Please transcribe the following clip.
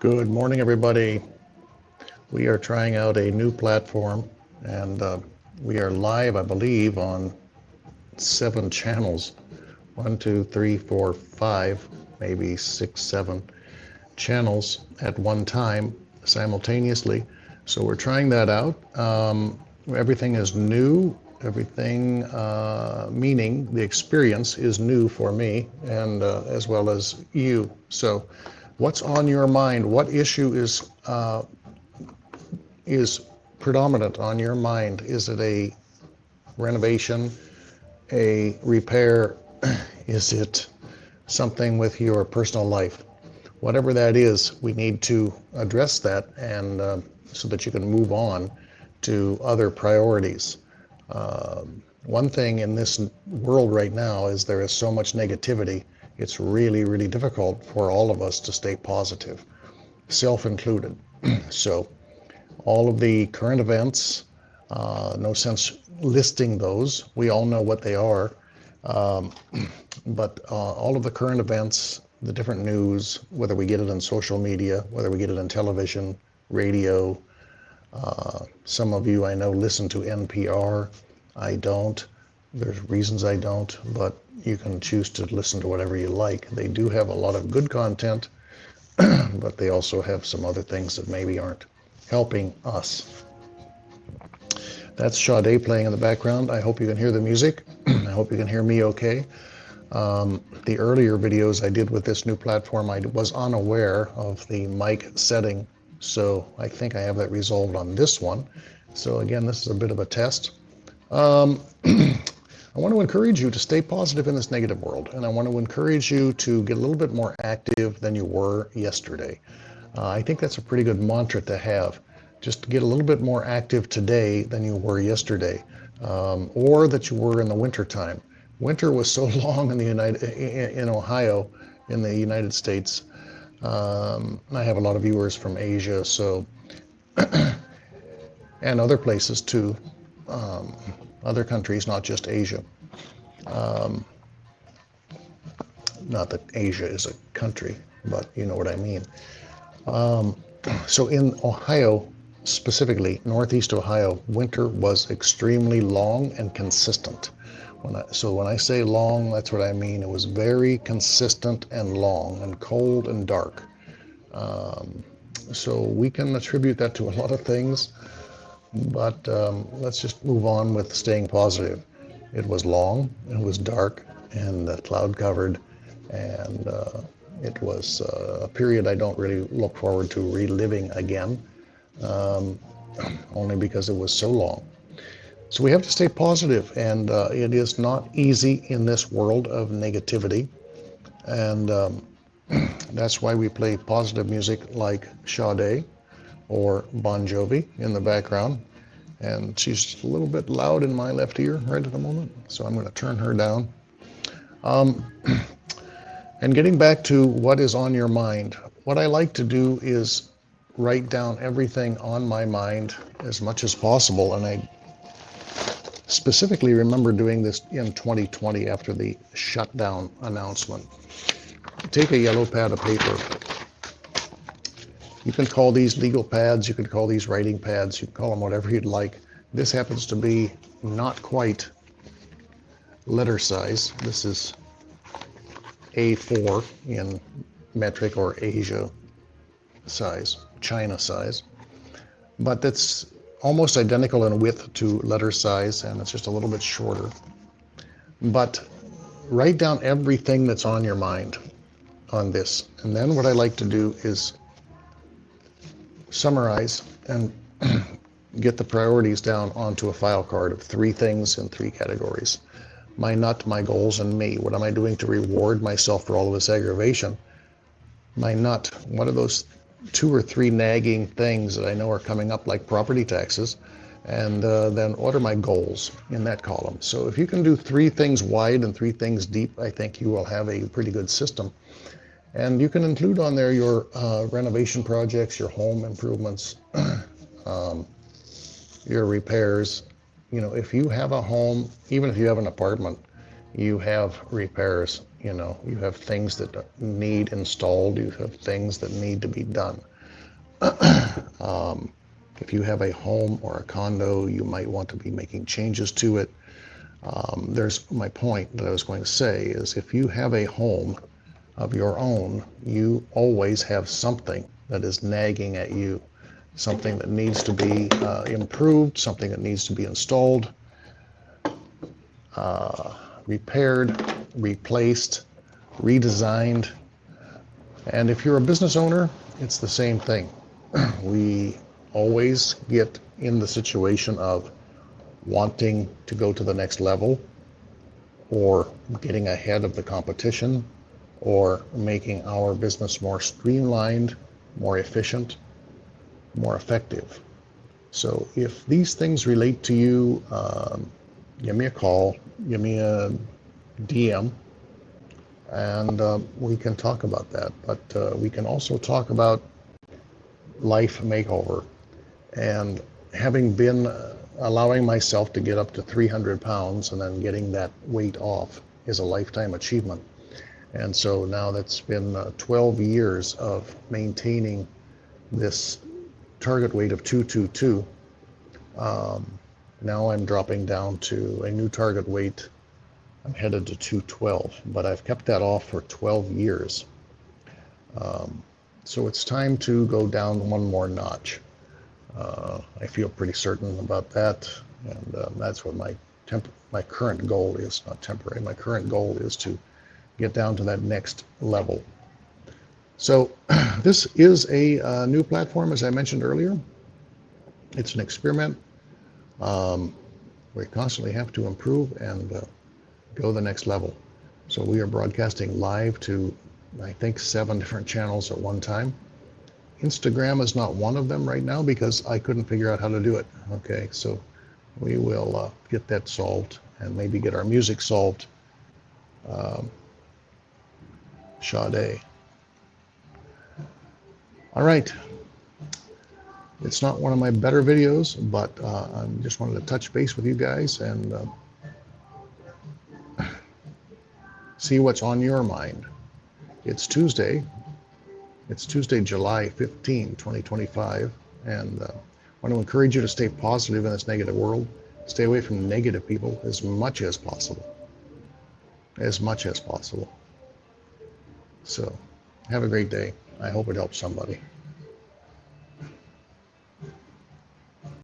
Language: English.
Good morning, everybody. We are trying out a new platform, and we are live, I believe, on 7 channels. 1, 2, 3, 4, 5, maybe 6, 7 channels at one time simultaneously. So we're trying that out. Everything is new. Everything, meaning the experience is new for me, and as well as you. So, what's on your mind? What issue is predominant on your mind? Is it a renovation, a repair? Is it something with your personal life? Whatever that is, we need to address that, and so that you can move on to other priorities. One thing in this world right now is there is so much negativity. It's really, really difficult for all of us to stay positive, self included. So all of the current events, no sense listing those. We all know what they are. But all of the current events, the different news, whether we get it on social media, whether we get it on television, radio, some of you I know listen to NPR. I don't. There's reasons I don't, but you can choose to listen to whatever you like. They do have a lot of good content, but they also have some other things that maybe aren't helping us. That's Sade playing in the background. I hope you can hear the music. I hope you can hear me okay. The earlier videos I did with this new platform, I was unaware of the mic setting, so I think I have that resolved on this one. So again, this is a bit of a test. I want to encourage you to stay positive in this negative world, and I want to encourage you to get a little bit more active than you were yesterday. I think that's a pretty good mantra to have. Just to get a little bit more active today than you were yesterday, or that you were in the winter time. Winter was so long in Ohio, in the United States. I have a lot of viewers from Asia, so and other places too, other countries, not just Asia. Not that Asia is a country, but you know what I mean. So in Ohio, specifically Northeast Ohio, winter was extremely long and consistent. So when I say long, that's what I mean. It was very consistent and long and cold and dark. So we can attribute that to a lot of things, but let's just move on with staying positive. It was long, it was dark, and cloud covered, and it was a period I don't really look forward to reliving again, only because it was so long. So we have to stay positive, and it is not easy in this world of negativity, and that's why we play positive music like Sade or Bon Jovi in the background. And she's a little bit loud in my left ear right at the moment, so I'm going to turn her down. And getting back to what is on your mind, what I like to do is write down everything on my mind as much as possible, and I specifically remember doing this in 2020 after the shutdown announcement. Take a yellow pad of paper. You can call these legal pads, you can call these writing pads, you can call them whatever you'd like. This happens to be not quite letter size. This is A4 in metric or Asia size, China size. But that's almost identical in width to letter size, and it's just a little bit shorter. But write down everything that's on your mind on this. And then what I like to do is summarize and get the priorities down onto a file card of 3 things in 3 categories. My nut, my goals, and me. What am I doing to reward myself for all of this aggravation? My nut, what are those 2 or 3 nagging things that I know are coming up, like property taxes? And then what are my goals in that column? So if you can do 3 things wide and 3 things deep, I think you will have a pretty good system. And you can include on there your renovation projects, your home improvements, your repairs. You know, if you have a home, even if you have an apartment, You have repairs, you have things that need installed, you have things that need to be done. If you have a home or a condo, you might want to be making changes to it. There's my point that I was going to say is if you have a home of your own, you always have something that is nagging at you, something that needs to be improved, something that needs to be installed, repaired, replaced, redesigned. And if you're a business owner, it's the same thing. We always get in the situation of wanting to go to the next level, or getting ahead of the competition, or making our business more streamlined, more efficient, more effective. So if these things relate to you, give me a call, give me a DM, and we can talk about that. But we can also talk about life makeover. And having been allowing myself to get up to 300 pounds and then getting that weight off is a lifetime achievement. And so now that's been 12 years of maintaining this target weight of 222. Now I'm dropping down to a new target weight. I'm headed to 212, but I've kept that off for 12 years. So it's time to go down one more notch. I feel pretty certain about that, and that's what my current goal is, not temporary. My current goal is to get down to that next level. So this is a new platform, as I mentioned earlier. It's an experiment. We constantly have to improve and go the next level. So we are broadcasting live to, I think, 7 different channels at one time. Instagram is not one of them right now because I couldn't figure out how to do it. Okay, so we will get that solved and maybe get our music solved. Sade. All right. It's not one of my better videos, but I just wanted to touch base with you guys and see what's on your mind. It's Tuesday. It's Tuesday, July 15, 2025, and I want to encourage you to stay positive in this negative world. Stay away from negative people as much as possible. As much as possible. So, have a great day. I hope it helps somebody.